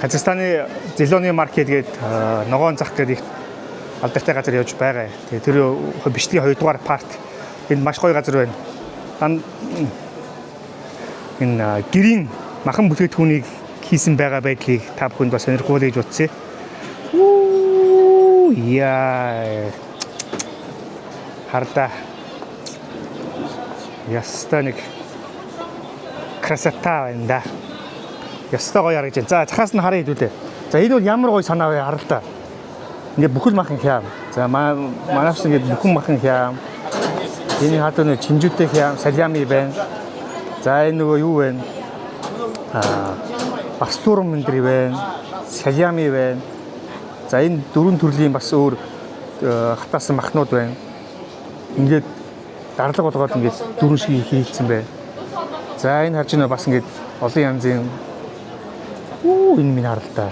Казахстаны зеленый маркет гээд ногоон зах гэдэг их алдартай газар явж байгаа. Тэгээ тэр бичлэгийн 2 дугаар парт энд маш гоё газар байна. Энэ гэрийн махан бүтээгдэхүүнийг хийсэн байгаа байдлыг та бүхэнд бас сонирхуулъя гэж утсан. Яа. Харда. Ястаник красота байна да. Ястаа гоё харагдаж байна. За цахаас нь харъя хэдүүлээ. За энэ бол ямар гоё санаа вэ хараа л та. Ингээд бүхэл махан хям. За манайс ингээд бүхэн махан хям. Энэ хатаа нэг чинжүүтэй хям, салями байна. За энэ нөгөө юу вэ? Пастурм энэ байна. Салями байна. За энэ 4 төрлийн бас өөр хатаасан махнууд байна. Ингээд дарлаг болгоод ингээд 4 шиг хийлцсэн байна. За энэ харж байна бас ингээд олон янзын энэ минь харалтаа.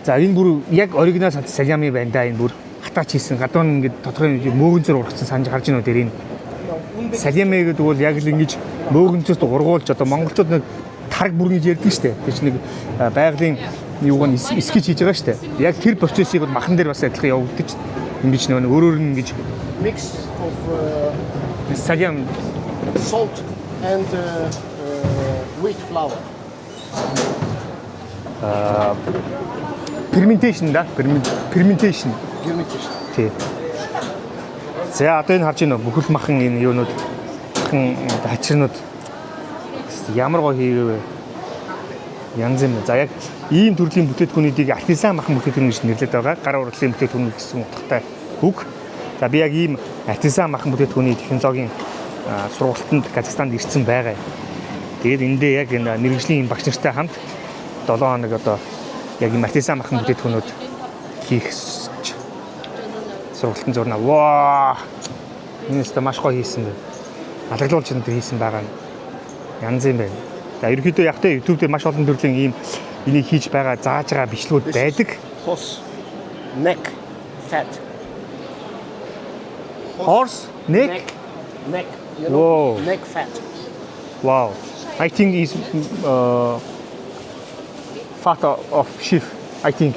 За энэ бүр яг оригинал салями байна да энэ бүр хатаач хийсэн гадуун ингээд тодорхой мөөгөнцөр ургацсан санаж харж байна уу дээр энэ салями гэдэг бол яг л ингэж мөөгөнцөд ургуулж одоо монголчууд нэг тараг бүр гэж ярьдаг штэ. Тэр чинь нэг байгалийн юуг нь эскэж хийж байгаа штэ. Яг тэр процессыг бол махан дээр бас адилхан явагдаж ингэж нөгөө өөрөөр нь ингэж mix of салям salt and wheat flour. Fermentation да? Fermentation. Тий. За одоо энэ харж байна уу? Бүхэл махан энэ юунууд махан хачирнууд ямар гоё хийгээвэ. Янз юм. За яг ийм төрлийн бүтээтгүүнүүдийг артизан махан бүтээтгүүн гэж нэрлэдэг байгаа. Гар урлагийн бүтээтгүүн гэсэн утгатай үг. За би яг ийм артизан махан бүтээтгүүний технологийн сургалтанд Казахстанд ирсэн байгаа. Тэгээд эндээ яг энэ мэргэжлийн багш нартай хамт 7 хоног одоо яг ийм артизан махан бүтээтгүүнүүд хийх сургалтын зурна. Ваа! Энэ өстө маш гоё хийсэн байна. Алаглуулж энэ хийсэн байгаа нь янз юм байна. За ерөнхийдөө яг тэ YouTube дээр маш олон төрлийн ийм энийг хийж байгаа зааж байгаа бичлэгүүд байдаг. Horse neck fat. Horse neck. You know, neck fat. Wow. I think is fat of sheep. I think.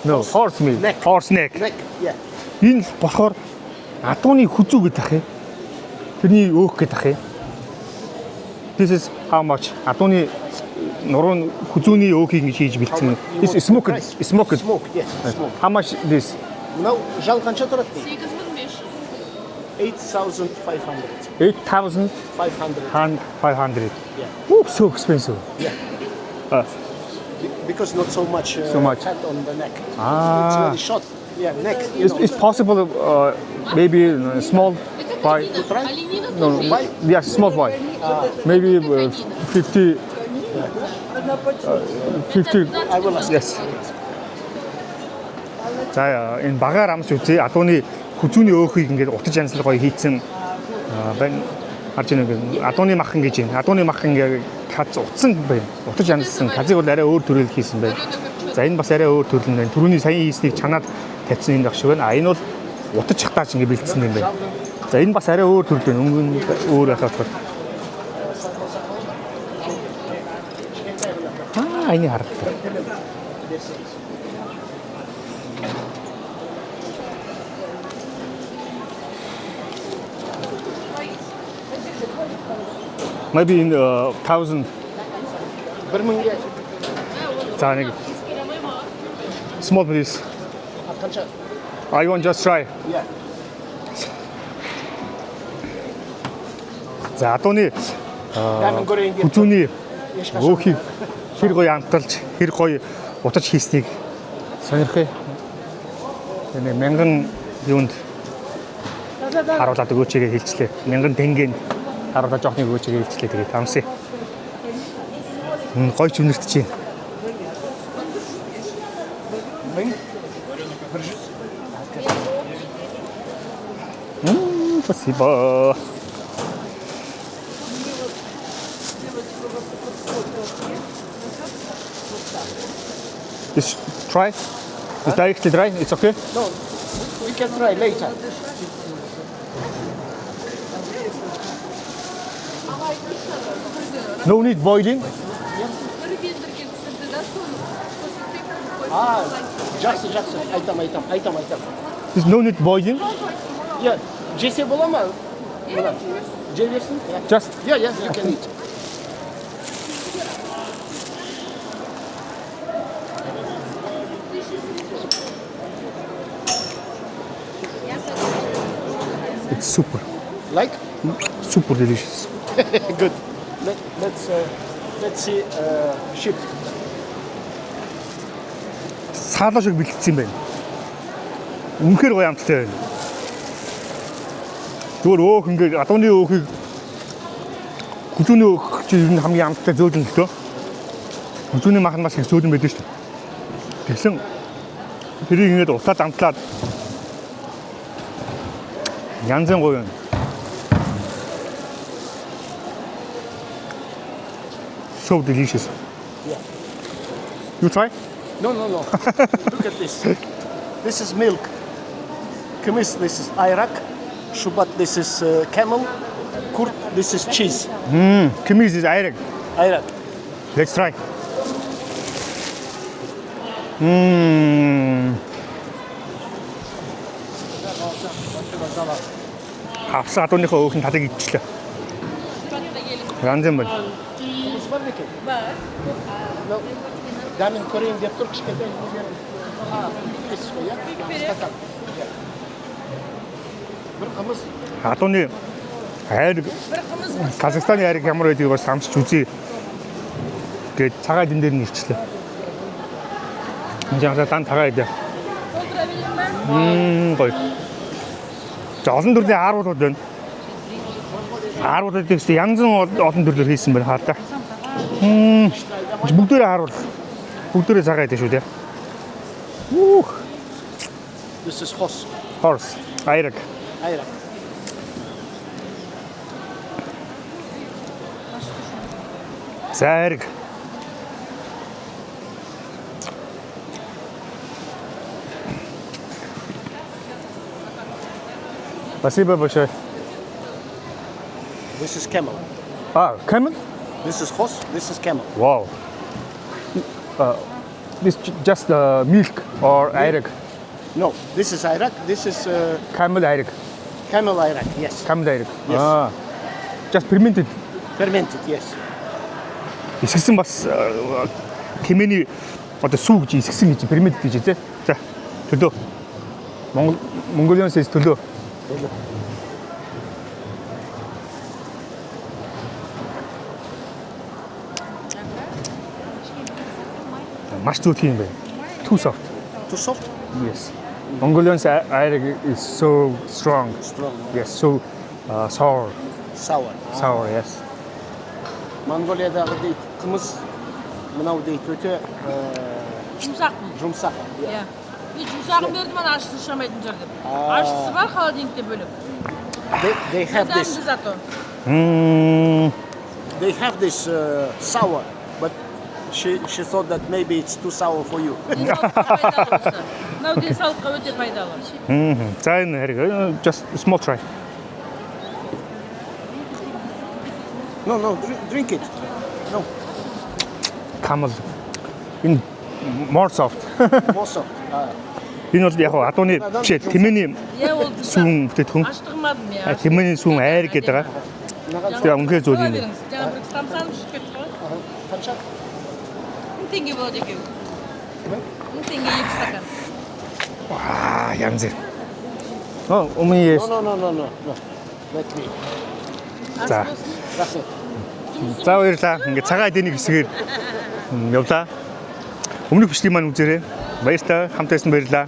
No, horse meat. Neck. Horse neck. Neck, yeah. Энэ болохоор адууны хүзүү гэдэг ах юм. Тэрний өөх гэдэг ах юм. This is how much? Адууны нуруу хүзүүний өөхийг ингэж хийж бэлдсэн. Is smoked. Smoked, yes. Smoked. How much this? No, жалканча турат. 8,500. 8,500. Yeah. Oh, so expensive. Yeah. Because not so much, fat on the neck. It's very short. Yeah, neck. It's possible, maybe small boy. No, yeah, small boy. Maybe 50. 50. I will ask. Yes. За энэ багаар амс үзье. Адууны хүзүүний өөхийг ингээд утаж янзлал гоё хийцэн байна. Харж байна ингээд адууны махан гэж байна. Адууны махан ингээд каз утсан байна. Утаж янзлсан. Казыг бол арай өөр төрөл хийсэн байна. За энэ бас арай өөр төрөл нь байна. Түрүүний саяны хийснийг чанаад тавьсан энэ багш байна. Энэ бол утаж хатаач ингээд бэлдсэн юм байна. За энэ бас арай өөр төрөл байна. Өнгө нь өөр байхад. Энэ харагдав. Maybe in 1,000. За нэг small please. I want just try. Yeah. За адууны хүзүүний өөхийг хэр гоё амталж, хэр гоё утаж хийснийг сонирхъя. Энэ 1000 юунд харуулад өгөөч гэж хэлчлээ. 1000 тэнгэнд харуулаад жоохныг өгөөч гэж хэлчлээ. Тэгээд амсъя. Гоё ч үнэртэж байна. Спасибо. Just try. Just directly try. It's okay. No, we can try later. No need boiling. Ah, жақсы. Айтам. There's no need boiling. Yeah, жесе бола ма? Мына. Же берсін? Just Yeah, you can eat. it's super. Like? Super delicious. Good. Let's see sheep. Саалаа шиг бэлтгэсэн юм байна. Үнэхээр гоё амттай байна. Зүгээр өөх ингээд адууны өөхийг хүлүүний өөх чинь ер нь хамгийн амттай зөөлөн л дөө. Хүлүүний махан бас их зөөлөн байдаг шүү дээ. Тэгсэн тэрийг ингээд утаад амтлаад янзын гоё юм. So delicious. Yeah. You try? No. Look at this. This is milk. Kımis, this is ayrak. Şubat, this is camel. Kurt, this is cheese. Kimiz is ayrak. Ayrak. Let's try. Авсан адууныхаа өөхний талыг идчихлээ. Янз юм байна. Kımis var mı ki? Var. No. Demin Korean diye Türk şirketi. This ya. Стакан. Bir kımız. Адууны айраг Казахстаны айраг ямар байдгийг бас хамсч үзье. Гээд цагаат энэ дээр нь ирчлээ. Энд яг дан тагаа идэ. Гоё. За олон төрлийн ааруулууд байна. Ааруулууд гэсэн янз бүрийн олон төрлөөр хийсэн байна хаа та. Бүгдээрээ ааруул. Бүгдээрээ цагаат идэ шүү дээ. This is horse. Horse. Айраг. Ayrak. За айраг. Спасибо большое. This is camel. Camel? This is horse. This is camel. Wow. This just milk or ayrak? No, this is ayrak. This is Camel ayrak. camel ayrak. Yes. Camel ayrak. Yes. Just fermented. Fermented. Yes. Исгсэн бас хэмээний одоо сүү гэж исгсэн гэж fermented гэж тий. За. Төлөө. Mongolian says төлөө. Маш зүг юм байна. Too soft. Too soft. Yes. Mongolian ayrak is so strong. Strong. Yes, so sour. Sour. Sour, yes. Mongolya'da değil, kımız mınav değil, kötü Жұмсақ. жұмсақ. Иә. Мен жұмсағын бердім, ана ашытқыш жамайтын жер деп. Ашытқысы бар, холодильникте бөліп. They have this. Дәмді зато. They have this sour, but she thought that maybe it's too sour for you. Денсаулыққа пайдалы осы. Мынау денсаулыққа өте пайдалы. За энэ хэрэг just small try. No, drink it. No, Camel. Энэ more soft. more soft. Энэ бол яг адууны биш тэмээний Яа ол сүүн бүтээтгүн. аштырмадым яа. Тэмээний сүүн айраг гэдэг байгаа. Тэгээ үнхээр зүйл юм. Жаңа бір тамсанып шүкет қой. Қанша? 1000 теңге болады екен. 1000 теңге 2 стакан. Янз бүр. Умын No. Let me. За. Рахмет. За баярлаа. Ингээ цагаат энийг хэсгээр явлаа. Өмнөх бичлэг маань үзээрэй. Баярлалаа. Хамт байсан баярлалаа.